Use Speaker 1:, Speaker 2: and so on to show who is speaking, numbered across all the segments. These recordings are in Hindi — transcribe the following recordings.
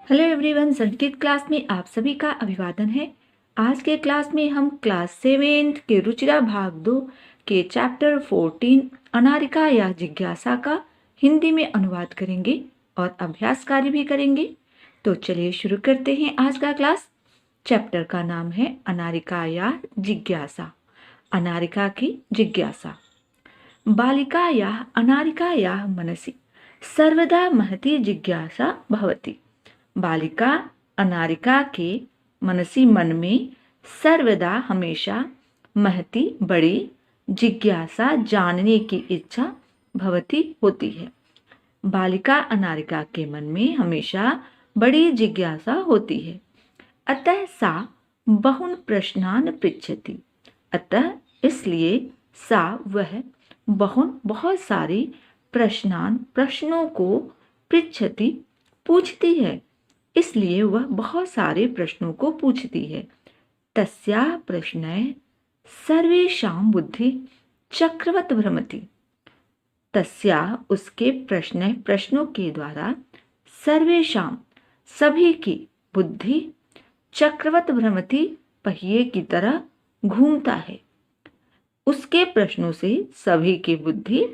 Speaker 1: हेलो एवरीवन, संस्कृत क्लास में आप सभी का अभिवादन है। आज के क्लास में हम क्लास 7 के रुचिरा भाग 2 के चैप्टर 14 अनारिका या जिज्ञासा का हिंदी में अनुवाद करेंगे और अभ्यास कार्य भी करेंगे। तो चलिए शुरू करते हैं आज का क्लास। चैप्टर का नाम है अनारिका या जिज्ञासा। अनारिका की जिज्ञासा। बालिकायाः अनारिकायाः मनसि सर्वदा महती जिज्ञासा भवति। बालिका अनारिका के मनसी मन में सर्वदा हमेशा महती बड़ी जिज्ञासा जानने की इच्छा भवती होती है। बालिका अनारिका के मन में हमेशा बड़ी जिज्ञासा होती है। अतः सा बहुन प्रश्नान पृच्छति। अतः इसलिए सा वह बहुत सारे प्रश्नों को पृच्छति पूछती है। इसलिए वह बहुत सारे प्रश्नों को पूछती है। तस्याः प्रश्नैः सर्वेषां बुद्धि चक्रवत् भ्रमति। तस्याः उसके प्रश्नों के द्वारा सर्वेषां सभी की बुद्धि चक्रवत् भ्रमति पहिए की तरह घूमता है। उसके प्रश्नों से सभी की बुद्धि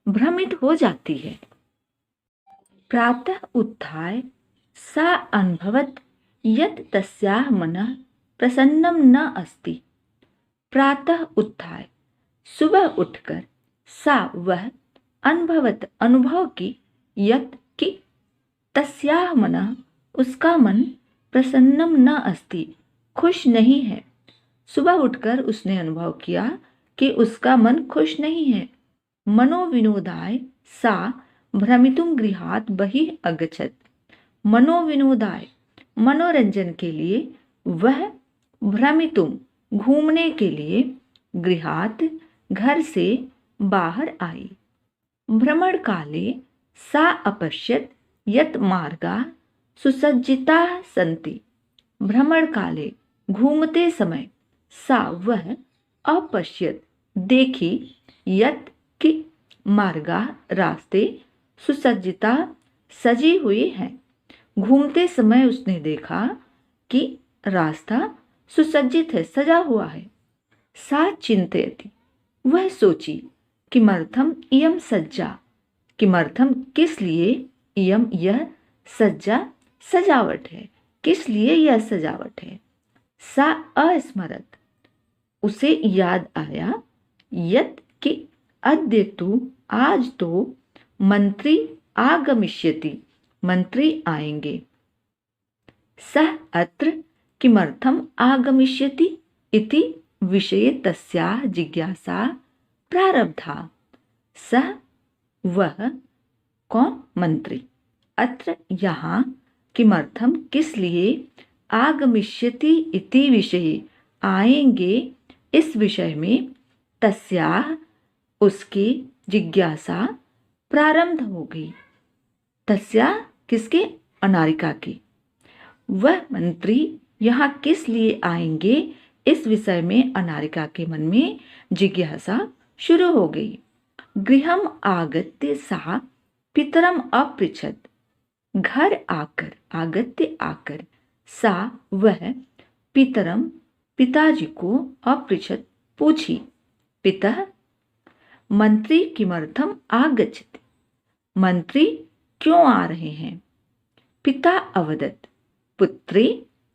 Speaker 1: भ्रमित हो जाती है। प्रातः उत्थाय सा अनुभवत यत् तस्याः मनः प्रसन्नं न अस्ति। प्रातः उत्थाय सुबह उठकर सा वह अनुभव की यत् कि तस्याः मनः उसका मन प्रसन्नं न अस्ति खुश नहीं है। सुबह उठकर उसने अनुभव किया कि उसका मन खुश नहीं है। मनोविनोदाय सा भ्रमितुं गृहात् बहिः अगच्छत्। मनोविनोदाय मनोरंजन के लिए वह भ्रमितुम घूमने के लिए गृहात् घर से बाहर आई। भ्रमण काले सा अपश्यत यत् मार्गाः सुसज्जिताः सन्ति। भ्रमण काले घूमते समय सा वह अपश्यत देखी यत् कि मार्गाः रास्ते सुसज्जिता सजी हुई हैं। घूमते समय उसने देखा कि रास्ता सुसज्जित है, सजा हुआ है। सा चिंतयति वह सोची किमर्थम इयं सज्जा। किमर्थम किस लिए, इयं यह सज्जा सजावट है, किस लिए यह सजावट है। सा अस्मरत उसे याद आया यत् कि अद्य तु आज तो मंत्री आगमिष्यति मंत्री आएंगे। सः अत्र किमर्थम आगमिष्यति इति विषये तस्याः जिज्ञासा प्रारब्धा। सः वह कौन, मंत्री। अत्र यहाँ किमर्थम किस लिए, आगमिष्यति इति विषये आएंगे इस विषय में, तस्याः उसकी जिज्ञासा प्रारंभ हो गई। तस्या किसके, अनारिका की। वह मंत्री यहाँ किस लिए आएंगे इस विषय में अनारिका के मन में जिज्ञासा शुरू हो गई। गृहम आगत्य सा पितरम अपृच्छत। घर आकर, आगत्य आकर, सा वह पितरम पिताजी को अपृच्छत पूछी। पिता मंत्री किमर्थम आगच्छति। मंत्री क्यों आ रहे हैं। पिता अवदत् पुत्री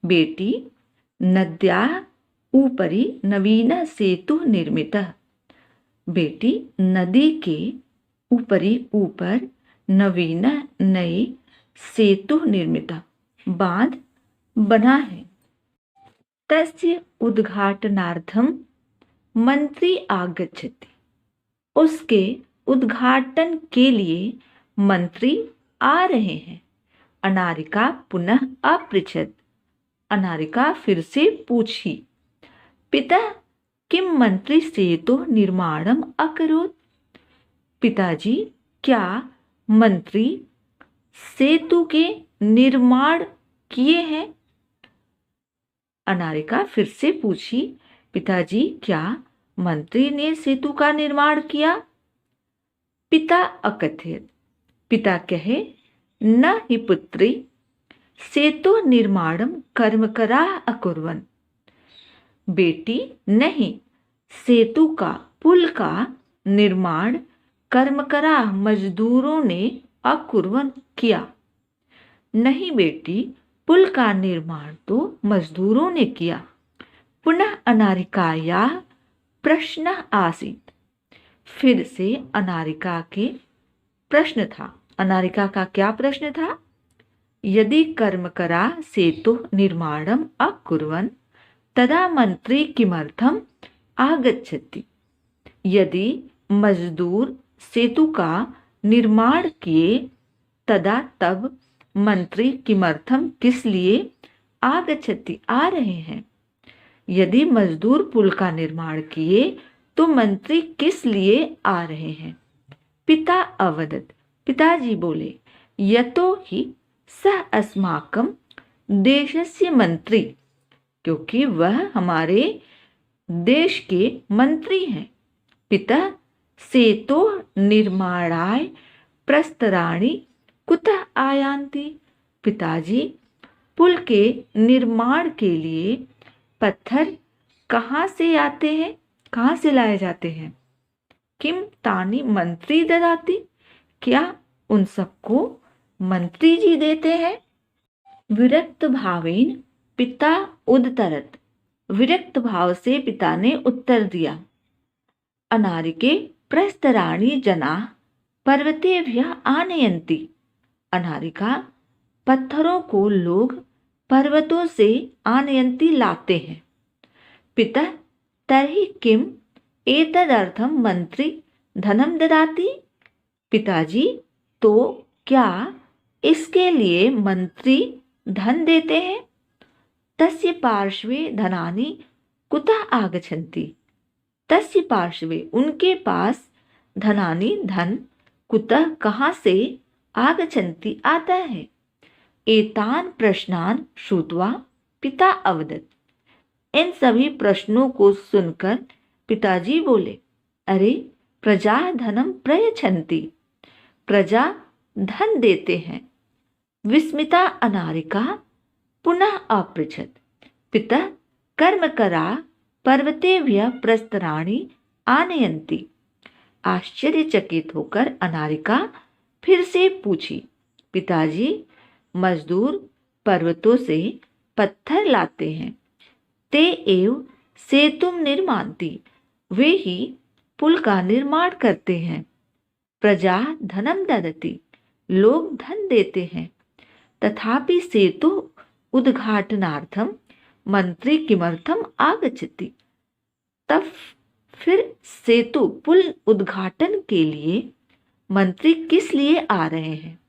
Speaker 1: बेटी नद्याः ऊपरी नवीनः सेतुः निर्मितः। बेटी नदी के ऊपर नवीनः नए सेतुः निर्मितः बांध बना है। तस्य उद्घाटनार्थं मंत्री आगच्छति। उसके उद्घाटन के लिए मंत्री आ रहे हैं। अनारिका पुनः अपृच्छत। अनारिका फिर से पूछी। पिता किम मंत्री सेतुः निर्माणम अकरोत्। पिताजी क्या मंत्री सेतु के निर्माण किए हैं। अनारिका फिर से पूछी, पिताजी क्या मंत्री ने सेतु का निर्माण किया। पिता अकथयत्। पिता कहे, न ही पुत्री सेतु निर्माणम कर्मकरा अकुर्वन्। बेटी नहीं, सेतु का, पुल का निर्माण कर्मकरा मजदूरों ने अकुर्वन् किया। नहीं बेटी, पुल का निर्माण तो मजदूरों ने किया। पुनः अनारिकायाः प्रश्न आसीत्। फिर से अनारिका के प्रश्न था। अनारिका का क्या प्रश्न था? यदि कर्मकरा सेतु निर्माणम अकुर्वन् तदा मंत्री किमर्थम आगच्छति। यदि मजदूर सेतु का निर्माण किए तदा तब मंत्री किमर्थम किस लिए आगच्छति आ रहे हैं। यदि मजदूर पुल का निर्माण किए तो मंत्री किस लिए आ रहे हैं। पिता अवदत्, पिताजी बोले, यतो हि सः अस्माकं देशस्य मंत्री, क्योंकि वह हमारे देश के मंत्री हैं। पिता सेतो निर्माणाय प्रस्तराणि कुतः आयान्ति। पिताजी, पुल के निर्माण के लिए पत्थर कहाँ से आते हैं, कहाँ से लाए जाते हैं। किम तानि मंत्री ददाति, क्या उन सबको मंत्री जी देते हैं। विरक्त भावेन पिता उद्धरत, विरक्त भाव से पिता ने उत्तर दिया। अनारिके प्रस्तराणि जनाः पर्वतेभ्यः आनयन्ति। अनारिका, पत्थरों को लोग पर्वतों से आनयन्ति लाते हैं। पिता तर्हि किम एतदर्थं मंत्री धनम ददाति। पिताजी, तो क्या इसके लिए मंत्री धन देते हैं। तस्य पार्श्वे धनानि कुतः आगच्छन्ति। तस्य पार्श्वे, उनके पास, धनानि धन, कुतः कहाँ से, आगच्छन्ति आता है। एतान प्रश्नान श्रुत्वा पिता अवदत्। इन सभी प्रश्नों को सुनकर पिताजी बोले, अरे प्रजा धनम प्रयच्छन्ति, प्रजा धन देते हैं। विस्मिता अनारिका पुनः अपृच्छत्, पिता कर्मकरा पर्वतेभ्यः प्रस्तराणि आनयन्ति। आश्चर्यचकित होकर अनारिका फिर से पूछी, पिताजी, मजदूर पर्वतों से पत्थर लाते हैं, ते एव सेतुम निर्मान्ति, वे ही पुल का निर्माण करते हैं। प्रजा धनम ददति, लोग धन देते हैं। तथापि सेतु उद्घाटनार्थम मंत्री किमर्थम आगच्छति। तब फिर सेतु पुल उद्घाटन के लिए मंत्री किस लिए आ रहे हैं।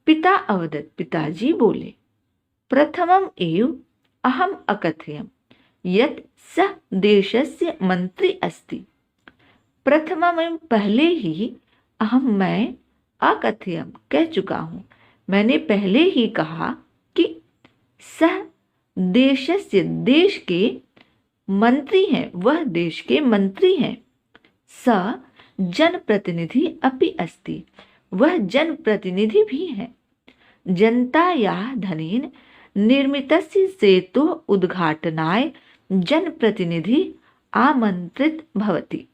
Speaker 1: पिता अवदत्, पिताजी बोले, प्रथमम एव अहम अकथयम यत् सः देशस्य मंत्री अस्ति। प्रथमम, पहले ही, मैं अकथयम, कह चुका हूँ, मैंने पहले ही कहा कि सः देशस्य, देश के मंत्री हैं, वह देश के मंत्री हैं। स जनप्रतिनिधि अपि अस्ति, वह जनप्रतिनिधि भी हैं। जनतायाः धनेन निर्मितस्य सेतोः उद्घाटनाय जनप्रतिनिधि आमंत्रित भवति।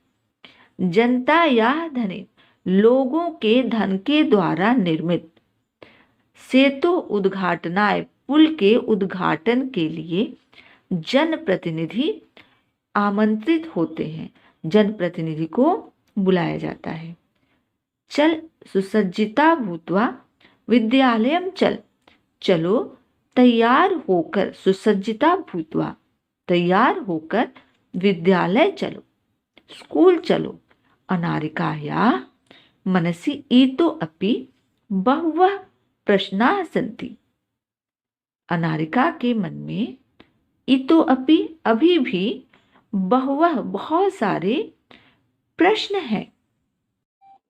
Speaker 1: जनतायाः धनेन, लोगों के धन के द्वारा निर्मित सेतु उद्घाटनाय, पुल के उद्घाटन के लिए जनप्रतिनिधि आमंत्रित होते हैं, जनप्रतिनिधि को बुलाया जाता है। चल सुसज्जिता भूत्वा विद्यालयम चल, चलो तैयार होकर, सुसज्जिता भूत्वा, तैयार होकर, विद्यालय चलो, स्कूल चलो। अनारिकायाः मनसि इतो अपि बहवः प्रश्नाः सन्ति। अनारिका के मन में इतो अपि, अभी भी, बहवः, बहुत सारे प्रश्न हैं।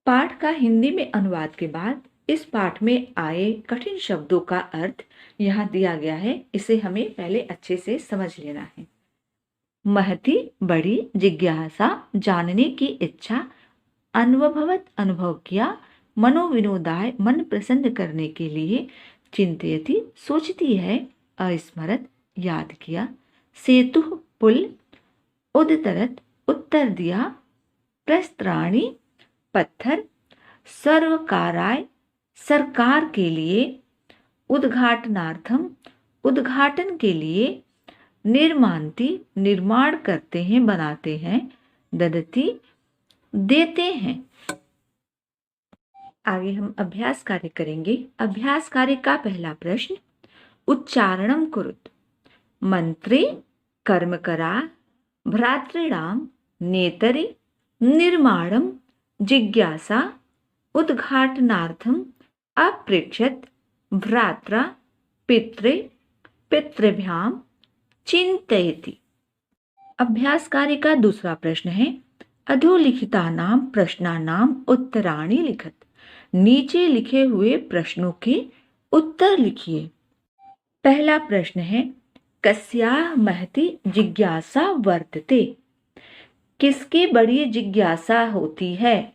Speaker 1: पाठ का हिंदी में अनुवाद के बाद इस पाठ में आए कठिन शब्दों का अर्थ यहाँ दिया गया है, इसे हमें पहले अच्छे से समझ लेना है। महती बड़ी जिज्ञासा, जानने की इच्छा, अनुभवत, अनुभव किया, मनोविनोदाय, मन प्रसन्न करने के लिए, चिंतयति सोचती है, अस्मरत याद किया, सेतु पुल, उदतरत उत्तर दिया, प्रस्त्राणी पत्थर, सर्वकाराय सरकार के लिए, उद्घाटनार्थम उद्घाटन के लिए, निर्मान्ति निर्माण करते हैं बनाते हैं, ददति देते हैं। आगे हम अभ्यास कार्य करेंगे। अभ्यास कार्य का पहला प्रश्न, उच्चारणम कुरुत। मंत्री कर्मकरा भ्रातॄणाम नेतरि निर्माणम जिज्ञासा उद्घाटनार्थम अपृच्छत भ्रात्रा पितृ पितृभ्याम चिंतयति। अभ्यास कार्य का दूसरा प्रश्न है, अधोलिखितानां प्रश्नानां उत्तराणि लिखत। नीचे लिखे हुए प्रश्नों के उत्तर लिखिए। पहला प्रश्न है, कस्याः महती जिज्ञासा वर्तते। किसकी बड़ी जिज्ञासा होती है?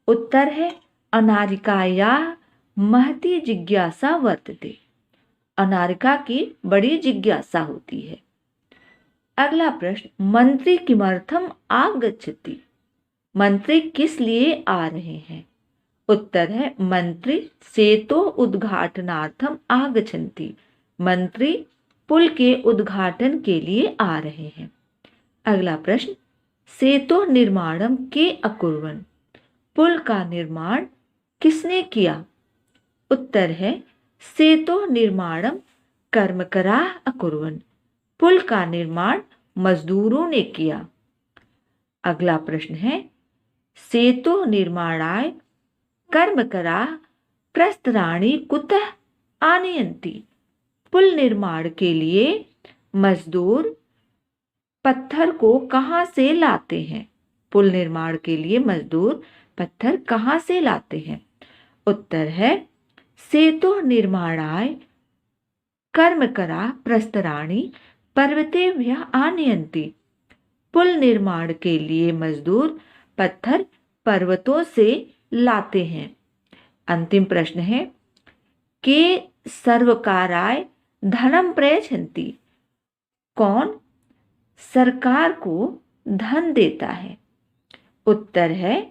Speaker 1: उत्तर है, अनारिकायाः महती जिज्ञासा वर्तते। अनारिका की बड़ी जिज्ञासा होती है। अगला प्रश्न, मंत्री किमर्थम आगच्छति। मंत्री किस लिए आ रहे हैं? उत्तर है, मंत्री सेतो उद्घाटनार्थम आगच्छन्ति। मंत्री पुल के उद्घाटन के लिए आ रहे हैं। अगला प्रश्न, सेतो निर्माणम के अकुर्वन्। पुल का निर्माण किसने किया? उत्तर है, सेतो निर्माणम कर्मकराः अकुर्वन्। पुल का निर्माण मजदूरों ने किया। अगला प्रश्न है, सेतो निर्माणाय कर्मकराः प्रस्तराणि कुतः आनयन्ति। पुल निर्माण के लिए मजदूर पत्थर को कहाँ से लाते हैं? पुल निर्माण के लिए मजदूर पत्थर कहाँ से लाते हैं? उत्तर है, सेतु निर्माणाय कर्मकरा प्रस्तराणि पर्वतेभ्यः आनयन्ति। पुल निर्माण के लिए मजदूर पत्थर पर्वतों से लाते हैं। अंतिम प्रश्न है, के सर्वकाराय धनम प्रयच्छन्ति। कौन सरकार को धन देता है? उत्तर है,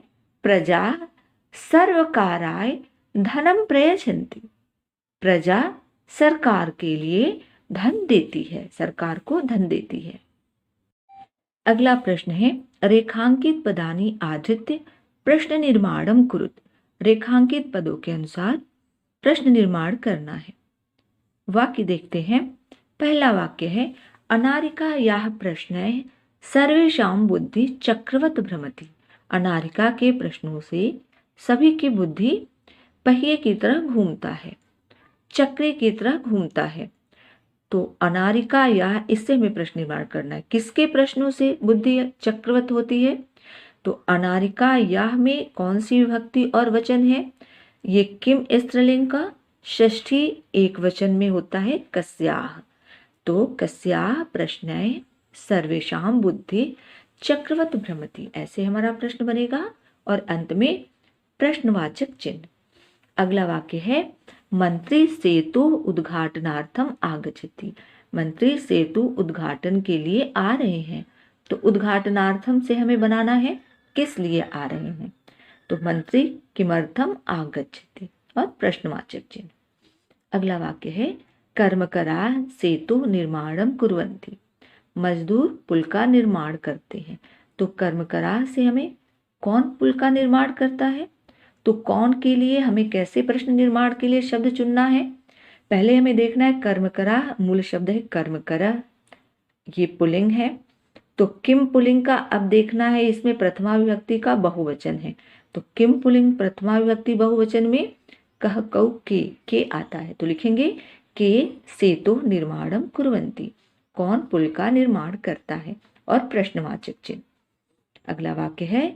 Speaker 1: प्रजा सर्वकाराय धनम प्रयच्छन्ति। प्रजा सरकार के लिए धन देती है, सरकार को धन देती है। अगला प्रश्न है, रेखांकित पदानि आधृत्य प्रश्न निर्माणम कुरुत। रेखांकित पदों के अनुसार प्रश्न निर्माण करना है। वाक्य देखते हैं। पहला वाक्य है, अनारिकायाः प्रश्नैः सर्वेषां बुद्धि चक्रवत भ्रमति। अनारिका के प्रश्नों से सभी की बुद्धि पहिए की तरह घूमता है, चक्र की तरह घूमता है। तो अनारिका या इससे हमें प्रश्न निर्माण करना है। किसके प्रश्नों से बुद्धि चक्रवत होती है? तो अनारिका याह में कौन सी विभक्ति और वचन है? ये किम स्त्रीलिंग का षष्ठी एक वचन में होता है, कस्याः। तो कस्याः प्रश्नैः सर्वेषां बुद्धि चक्रवत भ्रमति, ऐसे हमारा प्रश्न बनेगा और अंत में प्रश्नवाचक चिन्ह। अगला वाक्य है, मंत्री सेतु उद्घाटनार्थम आगच्छति। मंत्री सेतु उद्घाटन के लिए आ रहे हैं। तो उद्घाटनार्थम से हमें बनाना है किस लिए आ रहे हैं। तो मंत्री किमर्थम आगच्छति और प्रश्नवाचक चिन्ह। अगला वाक्य है, कर्मकराः सेतु निर्माणम कुर्वन्ति। मजदूर पुल का निर्माण करते हैं। तो कर्मकराः से हमें कौन पुल का निर्माण करता है? तो कौन के लिए हमें कैसे प्रश्न निर्माण के लिए शब्द चुनना है? पहले हमें देखना है, कर्मकराः मूल शब्द है कर्मकरः, ये पुल्लिंग है। तो किम पुल्लिंग का अब देखना है, इसमें प्रथमा विभक्ति का बहुवचन है। तो किम पुल्लिंग प्रथमा विभक्ति बहुवचन में कह कौ के आता है। तो लिखेंगे के सेतु निर्माणम कुर्वन्ति। कौन पुल का निर्माण करता है और प्रश्नवाचक चिन्ह। अगला वाक्य है,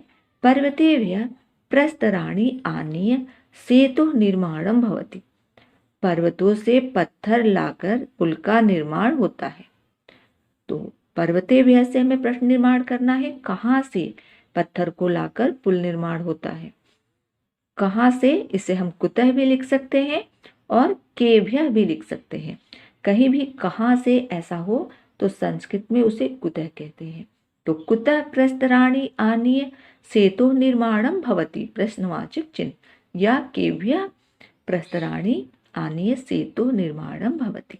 Speaker 1: पर्वतेभ्यः प्रस्तराणि आनीय सेतु निर्माणम भवति। पर्वतों से पत्थर लाकर पुल का निर्माण होता है। तो पर्वतेभ्यः से हमें प्रश्न निर्माण करना है, कहाँ से पत्थर को लाकर पुल निर्माण होता है। कहाँ से, इसे हम कुतः भी लिख सकते हैं और केभ्यः भी लिख सकते हैं। कहीं भी कहाँ से ऐसा हो तो संस्कृत में उसे कुतः कहते हैं। तो कुतः प्रस्तराणि आनीय सेतु निर्माणम भवति, प्रश्नवाचक चिन्ह। या केभ्यः प्रस्तराणि आनीय सेतु निर्माणम भवति।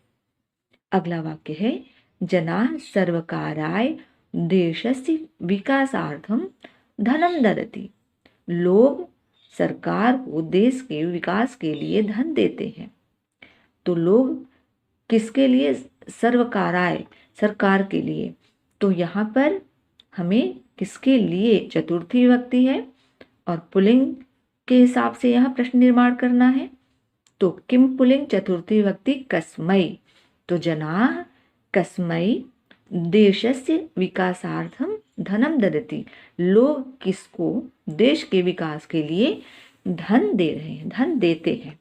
Speaker 1: अगला वाक्य है जनाः सर्वकाराय देशस्य विकासार्थम धनम ददति। लोग सरकार को देश के विकास के लिए धन देते हैं। तो लोग किसके लिए? सर्वकाराय, सरकार के लिए। तो यहाँ पर हमें किसके लिए चतुर्थी विभक्ति है और पुल्लिंग के हिसाब से यहाँ प्रश्न निर्माण करना है। तो किम पुल्लिंग चतुर्थी विभक्ति कस्मै। तो जनाः कस्मै देशस्य विकासार्थम धनम ददति। लोग किसको? देश के विकास के लिए धन दे रहे हैं, धन देते हैं।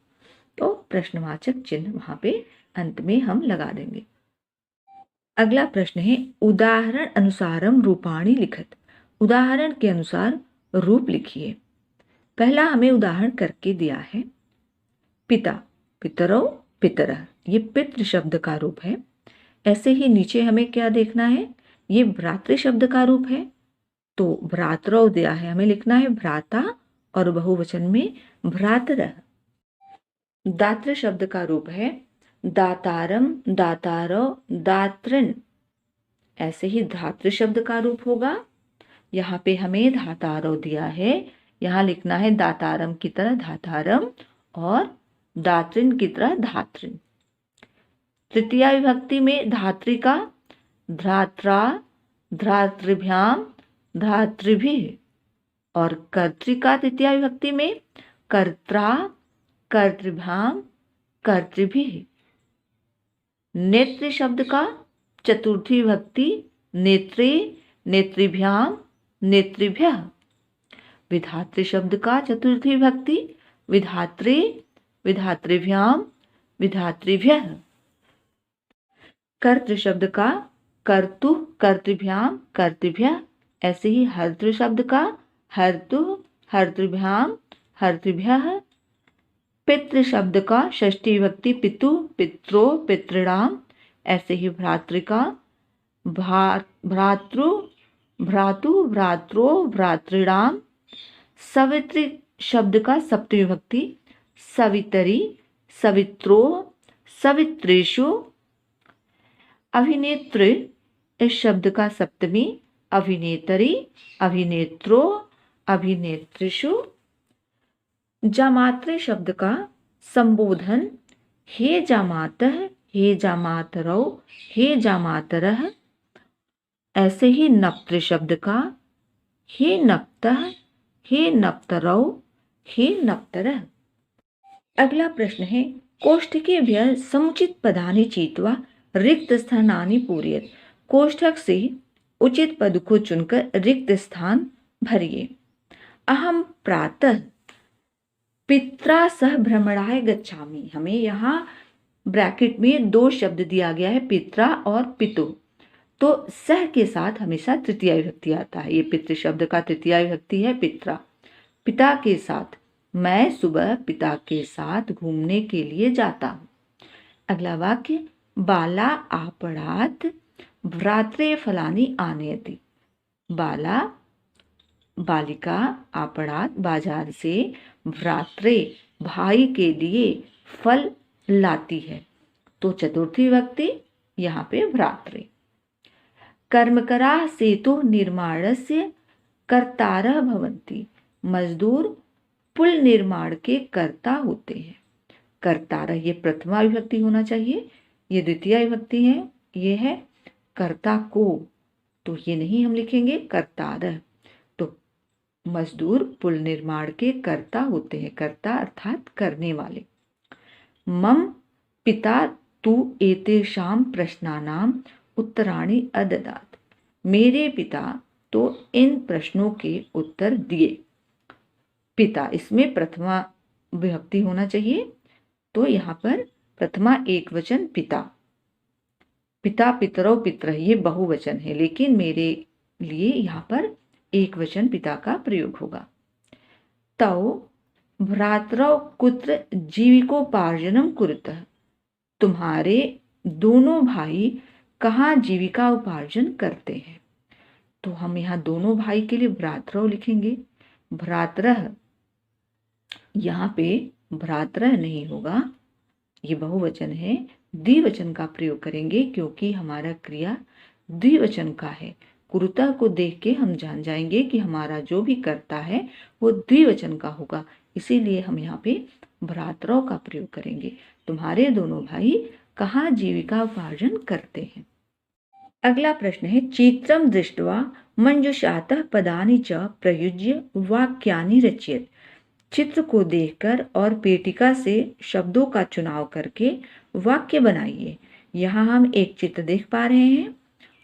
Speaker 1: तो प्रश्नवाचक चिन्ह वहां पे अंत में हम लगा देंगे। अगला प्रश्न है उदाहरण अनुसारम रूपाणि लिखत। उदाहरण के अनुसार रूप लिखिए। पहला हमें उदाहरण करके दिया है पिता, पितरौ, पितरः। ये पितृ शब्द का रूप है। ऐसे ही नीचे हमें क्या देखना है? ये भ्रातृ शब्द का रूप है। तो भ्रातरौ दिया है, हमें लिखना है भ्राता और बहुवचन में भ्रातरः। दातृ शब्द का रूप है दातारम, दातारौ, दातृन। ऐसे ही धातृ शब्द का रूप होगा। यहाँ पे हमें धातारौ दिया है, यहाँ लिखना है दातारम की तरह धातारम और दातृन की तरह धातृन। तृतीया विभक्ति में धात्री का धात्रा, धातृभ्याम, धातृभिः। और कर्तृ का तृतीया विभक्ति में कर्त्रा, कर्तृभ्याम, कर्तृभिः। नेत्र शब्द का चतुर्थी विभक्ति नेत्रे, नेत्रिभ्याम, नेत्रिभ्यः। विधातृ शब्द का चतुर्थी विभक्ति विधात्रे, विधातृभ्याम, विधातृभ्यः। कर्तृ शब्द का कर्तु, कर्तृभ्याम, कर्तृभ्यः। ऐसे ही हर्तृ शब्द का हर्तु, हर्तृभ्याम, हर्तृभ्यः। पितृ शब्द का षष्ठी विभक्ति पितु, पित्रो, पितृणाम। ऐसे ही भ्रातृ का भ्रातृ, भ्रातु, भ्रात्रो, भ्रातृणाम। सवित्री शब्द का सप्तमी विभक्ति सवितरी, सवित्रो, सवित्रेषु। अभिनेत्री इस शब्द का सप्तमी अभिनेतरी, अभिनेत्रो, अभिनेत्रिषु। जामात्रे शब्द का संबोधन हे जामातः, हे जामातरौ, हे जामातरः। ऐसे ही नप्तृ शब्द का हे नप्तः, हे नप्तरौ, हे नप्तरः। अगला प्रश्न है कोष्ठकेभ्यः समुचित पदानि चीत्वा रिक्त स्थानानि पूरयेत्। कोष्ठक से उचित पद को चुनकर रिक्त स्थान भरिए। अहम प्रातः पित्रा सह भ्रमणाय गच्छामि। हमें यहाँ ब्रैकेट में दो शब्द दिया गया है पित्रा और पितु। तो सह के साथ हमेशा तृतीया विभक्ति आता है। ये पितृ शब्द का तृतीया विभक्ति है पित्रा। पिता के साथ मैं सुबह पिता के साथ घूमने के लिए जाता हूँ। अगला वाक्य बाला आपणात् भ्रात्रे फलानि आनयति। बाला, बालिका आपणात् बाजार से भ्रात्रे भाई के लिए फल लाती है। तो चतुर्थी विभक्ति यहाँ पे भ्रात्रे। कर्मकराः सेतु निर्माणस्य कर्तारः भवन्ति। मजदूर पुल निर्माण के कर्ता होते हैं। कर्तारः ये प्रथमा विभक्ति होना चाहिए, ये द्वितीय विभक्ति है, ये है कर्ता को। तो ये नहीं हम लिखेंगे कर्तारः। तो मजदूर पुल निर्माण के कर्ता होते हैं। कर्ता अर्थात करने वाले। मम पिता तु एतेषां प्रश्नानां उत्तराणि अददात्। मेरे पिता तो इन प्रश्नों के उत्तर दिए। पिता इसमें प्रथमा विभक्ति होना चाहिए। तो यहाँ पर प्रथमा एक वचन पिता। पिता, पितरौ, पितरः ये बहुवचन है, लेकिन मेरे लिए यहाँ पर एक वचन पिता का प्रयोग होगा। तौ भ्रातरौ कुत्र जीविकोपार्जनम कुरुतः। तुम्हारे दोनों भाई कहाँ जीविका उपार्जन करते हैं। तो हम यहाँ दोनों भाई के लिए भ्रातरौ लिखेंगे। भ्रातरः, यहाँ पे भ्रातरः नहीं होगा, ये बहुवचन है, द्विवचन का प्रयोग करेंगे क्योंकि हमारा क्रिया द्विवचन का है। कुरुता को देख के हम जान जाएंगे कि हमारा जो भी कर्ता है वो द्विवचन का होगा, इसीलिए हम यहाँ पे भ्रातरौ का प्रयोग करेंगे। तुम्हारे दोनों भाई कहाँ जीविका उपार्जन करते हैं। अगला प्रश्न है, चित्रम दृष्ट्वा मंजुषातः पदानि च प्रयुज्य वाक्यानि रचयेत्। चित्र को देखकर और पेटिका से शब्दों का चुनाव करके वाक्य बनाइए। यहाँ हम एक चित्र देख पा रहे हैं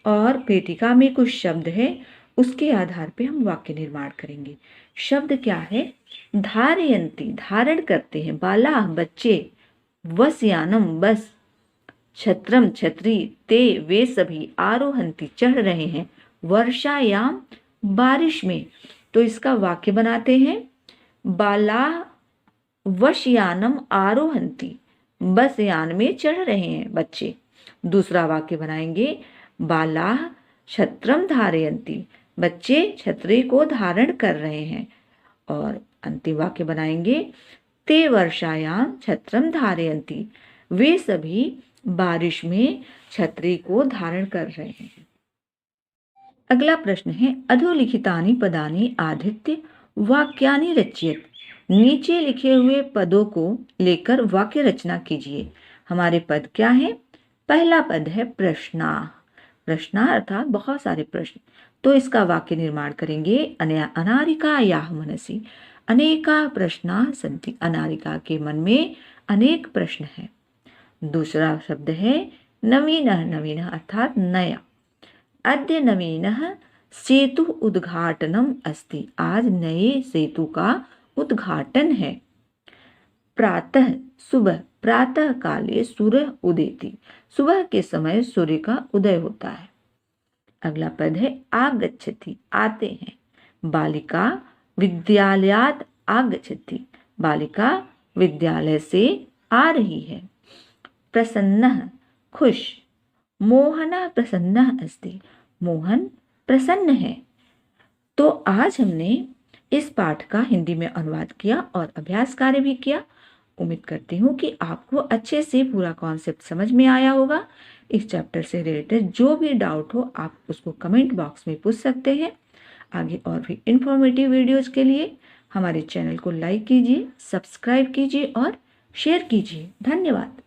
Speaker 1: और पेटिका में कुछ शब्द है, उसके आधार पे हम वाक्य निर्माण करेंगे। शब्द क्या है? धारयन्ति, धारण करते हैं। बाला, बच्चे। वसयानम, बस। छत्रम, छतरी। ते, वे सभी। आरोहंती, चढ़ रहे हैं। वर्षायाम, बारिश में। तो इसका वाक्य बनाते हैं। बाला वशयानम आरोहंती, बस यान में चढ़ रहे हैं बच्चे। दूसरा वाक्य बनाएंगे, बाला छत्रम धारयन्ति, बच्चे छतरी को धारण कर रहे हैं। और अंतिम वाक्य बनाएंगे, ते वर्षायाम छत्रम धारयन्ति, वे सभी बारिश में छतरी को धारण कर रहे हैं। अगला प्रश्न है, अधोलिखितानि पदानि आधृत्य वाक्यानि रचयेत्। नीचे लिखे हुए पदों को लेकर वाक्य रचना कीजिए। हमारे पद क्या है? पहला पद है प्रश्नाः। प्रश्नाः अर्थात बहुत सारे प्रश्न। तो इसका वाक्य निर्माण करेंगे, अनारिकायाः मनसि अनेका प्रश्नाः सन्ति। अनारिका के मन में अनेक प्रश्न हैं। दूसरा शब्द है नवीनः। नवीनः अर्थात नया। अद्य नवीनः सेतु उद्घाटनम अस्ति, आज नए सेतु का उद्घाटन है। प्रातः, सुबह। प्रातः काले सूर्य उदेति, सुबह के समय सूर्य का उदय होता है। अगला पद है आगच्छति, आते हैं। बालिका विद्यालयात् आगच्छति, बालिका विद्यालय से आ रही है। प्रसन्नः, खुश। मोहनः प्रसन्नः अस्ति, मोहन प्रसन्न है। तो आज हमने इस पाठ का हिंदी में अनुवाद किया और अभ्यास कार्य भी किया। उम्मीद करती हूँ कि आपको अच्छे से पूरा कॉन्सेप्ट समझ में आया होगा। इस चैप्टर से रिलेटेड जो भी डाउट हो आप उसको कमेंट बॉक्स में पूछ सकते हैं। आगे और भी इंफॉर्मेटिव वीडियोज के लिए हमारे चैनल को लाइक कीजिए, सब्सक्राइब कीजिए और शेयर कीजिए। धन्यवाद।